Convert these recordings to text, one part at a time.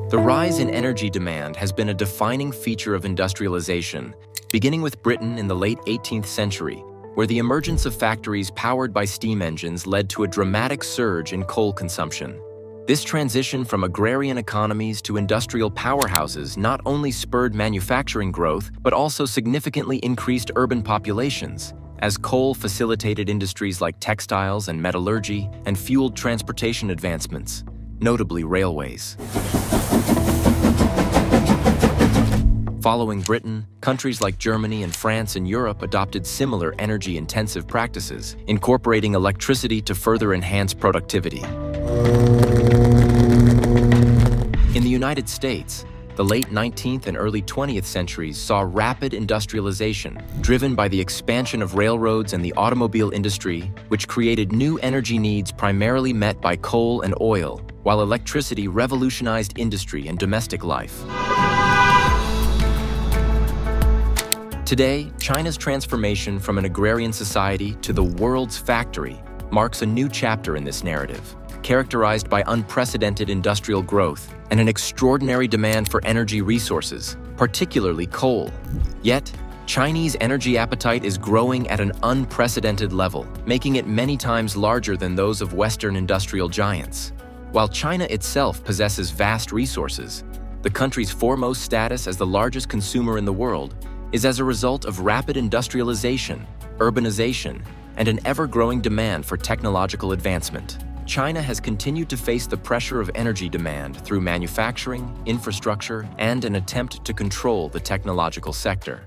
The rise in energy demand has been a defining feature of industrialization, beginning with Britain in the late 18th century, where the emergence of factories powered by steam engines led to a dramatic surge in coal consumption. This transition from agrarian economies to industrial powerhouses not only spurred manufacturing growth, but also significantly increased urban populations, as coal facilitated industries like textiles and metallurgy and fueled transportation advancements, notably railways. Following Britain, countries like Germany and France and Europe adopted similar energy-intensive practices, incorporating electricity to further enhance productivity. In the United States, the late 19th and early 20th centuries saw rapid industrialization, driven by the expansion of railroads and the automobile industry, which created new energy needs primarily met by coal and oil, while electricity revolutionized industry and domestic life. Today, China's transformation from an agrarian society to the world's factory marks a new chapter in this narrative, characterized by unprecedented industrial growth and an extraordinary demand for energy resources, particularly coal. Yet, Chinese energy appetite is growing at an unprecedented level, making it many times larger than those of Western industrial giants. While China itself possesses vast resources, the country's foremost status as the largest consumer in the world is as a result of rapid industrialization, urbanization, and an ever-growing demand for technological advancement. China has continued to face the pressure of energy demand through manufacturing, infrastructure, and an attempt to control the technological sector.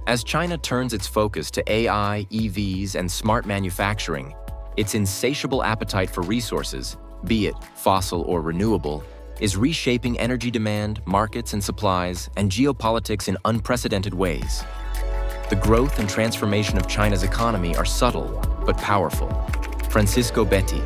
As China turns its focus to AI, EVs, and smart manufacturing, its insatiable appetite for resources, be it fossil or renewable, is reshaping energy demand, markets and supplies, and geopolitics in unprecedented ways. The growth and transformation of China's economy are subtle but powerful. Francisco Betti.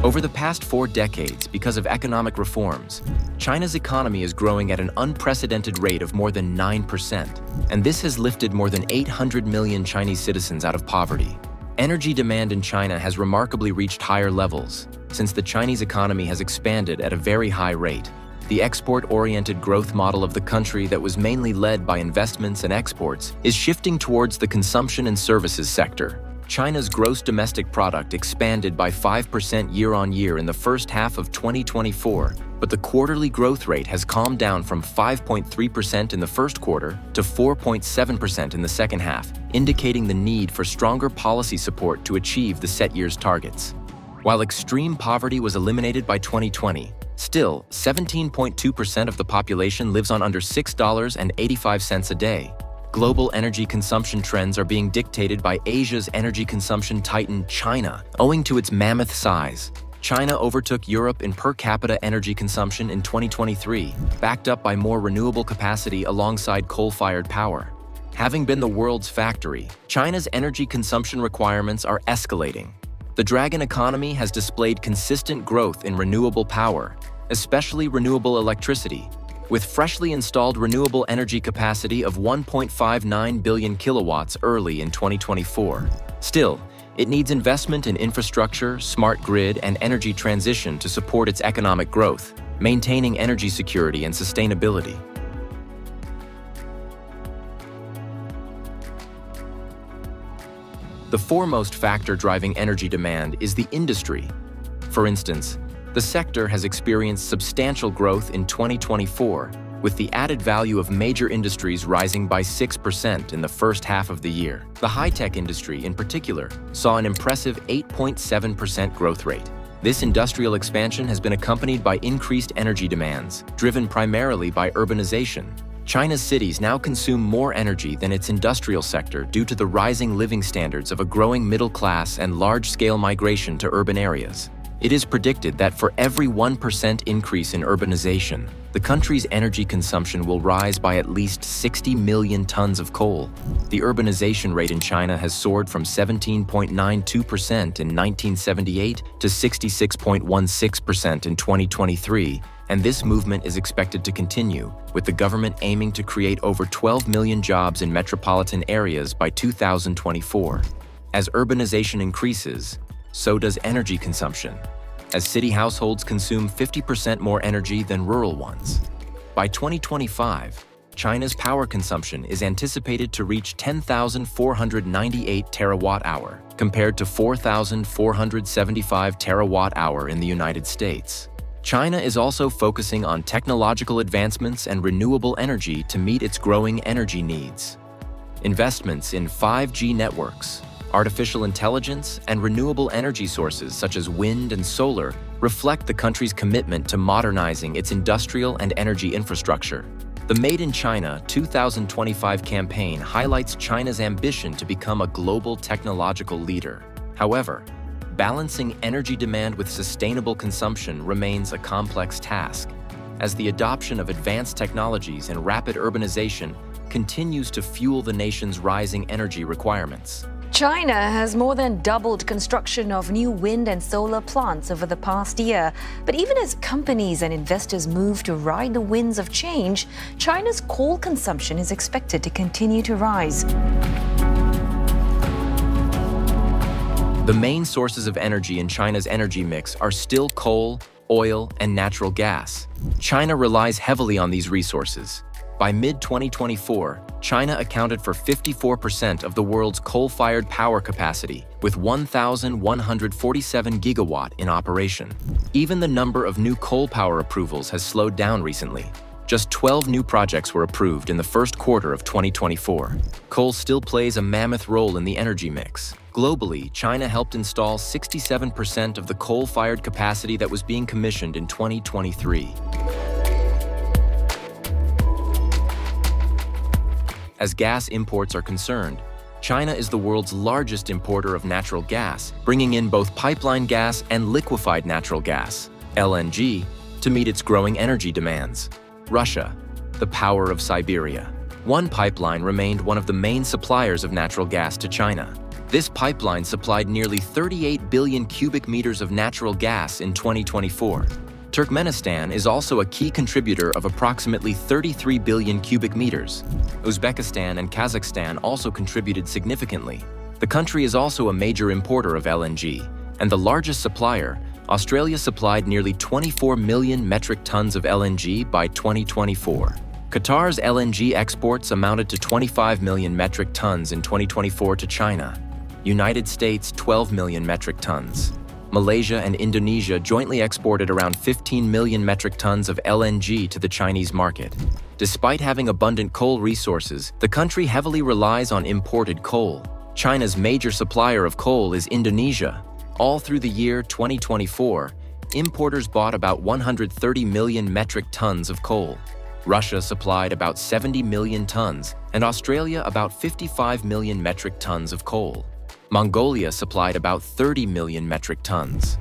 Over the past 4 decades, because of economic reforms, China's economy is growing at an unprecedented rate of more than 9%, and this has lifted more than 800 million Chinese citizens out of poverty. Energy demand in China has remarkably reached higher levels, since the Chinese economy has expanded at a very high rate. The export-oriented growth model of the country that was mainly led by investments and exports is shifting towards the consumption and services sector. China's gross domestic product expanded by 5% year-on-year in the first half of 2024, but the quarterly growth rate has calmed down from 5.3% in the first quarter to 4.7% in the second half, indicating the need for stronger policy support to achieve the set year's targets. While extreme poverty was eliminated by 2020, still, 17.2% of the population lives on under $6.85 a day. Global energy consumption trends are being dictated by Asia's energy consumption titan, China. Owing to its mammoth size, China overtook Europe in per capita energy consumption in 2023, backed up by more renewable capacity alongside coal-fired power. Having been the world's factory, China's energy consumption requirements are escalating. The dragon economy has displayed consistent growth in renewable power, especially renewable electricity, with freshly installed renewable energy capacity of 1.59 billion kilowatts early in 2024. Still, it needs investment in infrastructure, smart grid, and energy transition to support its economic growth, maintaining energy security and sustainability. The foremost factor driving energy demand is the industry. For instance, the sector has experienced substantial growth in 2024, with the added value of major industries rising by 6% in the first half of the year. The high-tech industry, in particular, saw an impressive 8.7% growth rate. This industrial expansion has been accompanied by increased energy demands, driven primarily by urbanization. China's cities now consume more energy than its industrial sector due to the rising living standards of a growing middle class and large-scale migration to urban areas. It is predicted that for every 1% increase in urbanization, the the country's energy consumption will rise by at least 60 million tons of coal. The urbanization rate in China has soared from 17.92% in 1978 to 66.16% in 2023, and this movement is expected to continue, with the government aiming to create over 12 million jobs in metropolitan areas by 2024. As urbanization increases, so does energy consumption, as city households consume 50% more energy than rural ones. By 2025, China's power consumption is anticipated to reach 10,498 terawatt-hour, compared to 4,475 terawatt-hour in the United States. China is also focusing on technological advancements and renewable energy to meet its growing energy needs. Investments in 5G networks, artificial intelligence, and renewable energy sources such as wind and solar reflect the country's commitment to modernizing its industrial and energy infrastructure. The Made in China 2025 campaign highlights China's ambition to become a global technological leader. However, balancing energy demand with sustainable consumption remains a complex task, as the adoption of advanced technologies and rapid urbanization continues to fuel the nation's rising energy requirements. China has more than doubled construction of new wind and solar plants over the past year. But even as companies and investors move to ride the winds of change, China's coal consumption is expected to continue to rise. The main sources of energy in China's energy mix are still coal, oil, and natural gas. China relies heavily on these resources. By mid-2024, China accounted for 54% of the world's coal-fired power capacity, with 1,147 gigawatt in operation. Even the number of new coal power approvals has slowed down recently. Just 12 new projects were approved in the first quarter of 2024. Coal still plays a mammoth role in the energy mix. Globally, China helped install 67% of the coal-fired capacity that was being commissioned in 2023. As gas imports are concerned, China is the world's largest importer of natural gas, bringing in both pipeline gas and liquefied natural gas, LNG, to meet its growing energy demands. Russia, the power of Siberia. One pipeline remained one of the main suppliers of natural gas to China. This pipeline supplied nearly 38 billion cubic meters of natural gas in 2024. Turkmenistan is also a key contributor of approximately 33 billion cubic meters. Uzbekistan and Kazakhstan also contributed significantly. The country is also a major importer of LNG, and the largest supplier, Australia supplied nearly 24 million metric tons of LNG by 2024. Qatar's LNG exports amounted to 25 million metric tons in 2024 to China. United States 12 million metric tons. Malaysia and Indonesia jointly exported around 15 million metric tons of LNG to the Chinese market. Despite having abundant coal resources, the country heavily relies on imported coal. China's major supplier of coal is Indonesia. All through the year 2024, importers bought about 130 million metric tons of coal. Russia supplied about 70 million tons, and Australia about 55 million metric tons of coal. Mongolia supplied about 30 million metric tons.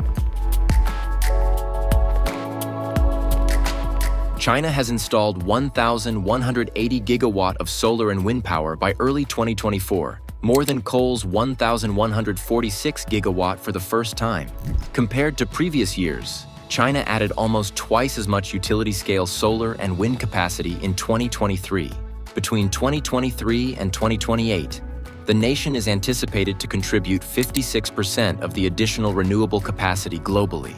China has installed 1,180 gigawatt of solar and wind power by early 2024, more than coal's 1,146 gigawatt for the first time. Compared to previous years, China added almost twice as much utility-scale solar and wind capacity in 2023. Between 2023 and 2028, the nation is anticipated to contribute 56% of the additional renewable capacity globally.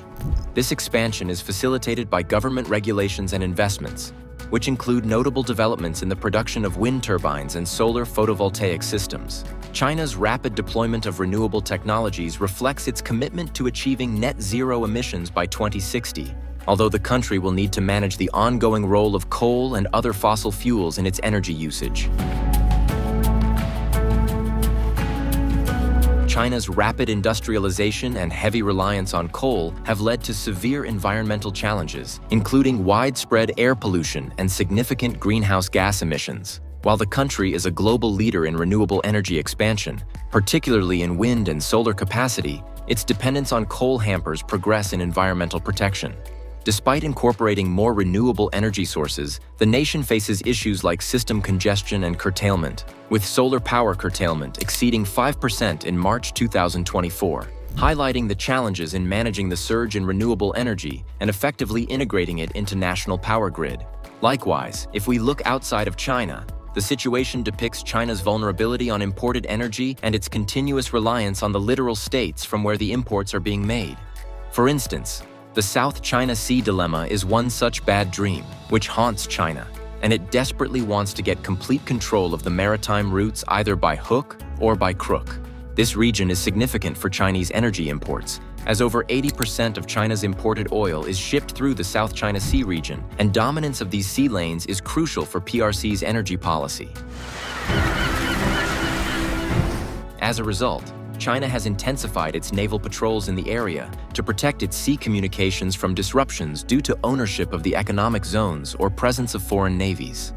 This expansion is facilitated by government regulations and investments, which include notable developments in the production of wind turbines and solar photovoltaic systems. China's rapid deployment of renewable technologies reflects its commitment to achieving net zero emissions by 2060, although the country will need to manage the ongoing role of coal and other fossil fuels in its energy usage. China's rapid industrialization and heavy reliance on coal have led to severe environmental challenges, including widespread air pollution and significant greenhouse gas emissions. While the country is a global leader in renewable energy expansion, particularly in wind and solar capacity, its dependence on coal hampers progress in environmental protection. Despite incorporating more renewable energy sources, the nation faces issues like system congestion and curtailment, with solar power curtailment exceeding 5% in March 2024, highlighting the challenges in managing the surge in renewable energy and effectively integrating it into national power grid. Likewise, if we look outside of China, the situation depicts China's vulnerability on imported energy and its continuous reliance on the littoral states from where the imports are being made. For instance, the South China Sea dilemma is one such bad dream, which haunts China, and it desperately wants to get complete control of the maritime routes either by hook or by crook. This region is significant for Chinese energy imports, as over 80% of China's imported oil is shipped through the South China Sea region, and dominance of these sea lanes is crucial for PRC's energy policy. As a result, China has intensified its naval patrols in the area to protect its sea communications from disruptions due to ownership of the economic zones or presence of foreign navies.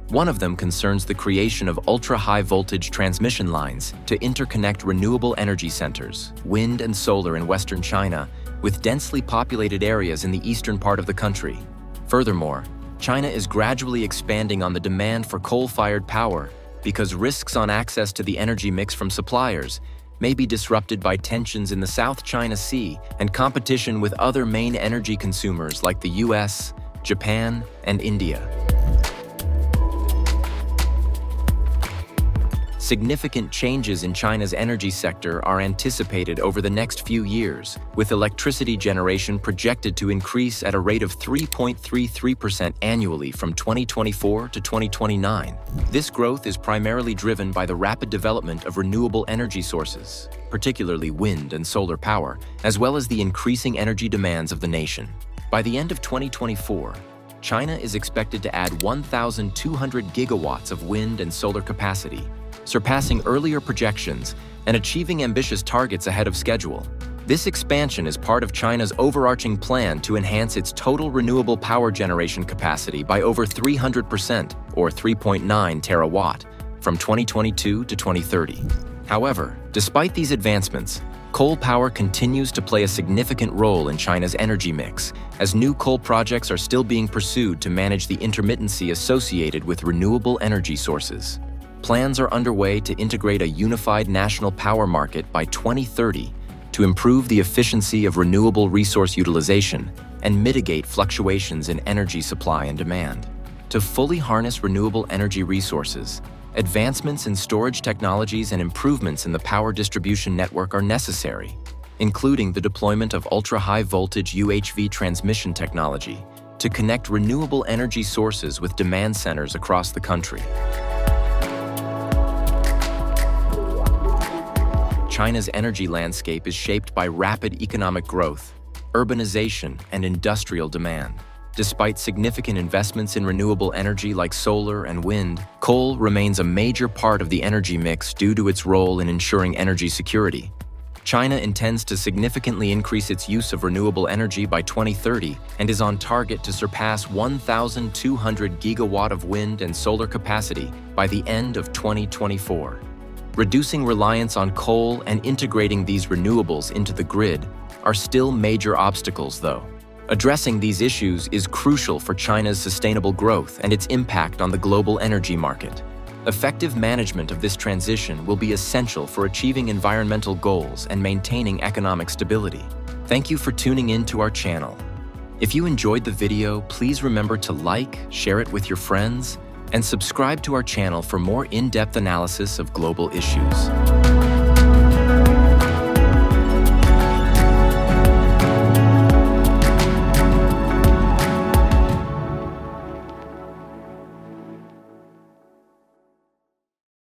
One of them concerns the creation of ultra-high voltage transmission lines to interconnect renewable energy centers, wind and solar in western China, with densely populated areas in the eastern part of the country. Furthermore, China is gradually expanding on the demand for coal-fired power because risks on access to the energy mix from suppliers may be disrupted by tensions in the South China Sea and competition with other main energy consumers like the US, Japan, and India. Significant changes in China's energy sector are anticipated over the next few years, with electricity generation projected to increase at a rate of 3.33% annually from 2024 to 2029. This growth is primarily driven by the rapid development of renewable energy sources, particularly wind and solar power, as well as the increasing energy demands of the nation. By the end of 2024, China is expected to add 1,200 gigawatts of wind and solar capacity, surpassing earlier projections and achieving ambitious targets ahead of schedule. This expansion is part of China's overarching plan to enhance its total renewable power generation capacity by over 300%, or 3.9 terawatt, from 2022 to 2030. However, despite these advancements, coal power continues to play a significant role in China's energy mix, as new coal projects are still being pursued to manage the intermittency associated with renewable energy sources. Plans are underway to integrate a unified national power market by 2030 to improve the efficiency of renewable resource utilization and mitigate fluctuations in energy supply and demand. To fully harness renewable energy resources, advancements in storage technologies and improvements in the power distribution network are necessary, including the deployment of ultra-high voltage UHV transmission technology to connect renewable energy sources with demand centers across the country. China's energy landscape is shaped by rapid economic growth, urbanization, and industrial demand. Despite significant investments in renewable energy like solar and wind, coal remains a major part of the energy mix due to its role in ensuring energy security. China intends to significantly increase its use of renewable energy by 2030 and is on target to surpass 1,200 gigawatt of wind and solar capacity by the end of 2024. Reducing reliance on coal and integrating these renewables into the grid are still major obstacles, though. Addressing these issues is crucial for China's sustainable growth and its impact on the global energy market. Effective management of this transition will be essential for achieving environmental goals and maintaining economic stability. Thank you for tuning in to our channel. If you enjoyed the video, please remember to like, share it with your friends, and subscribe to our channel for more in-depth analysis of global issues.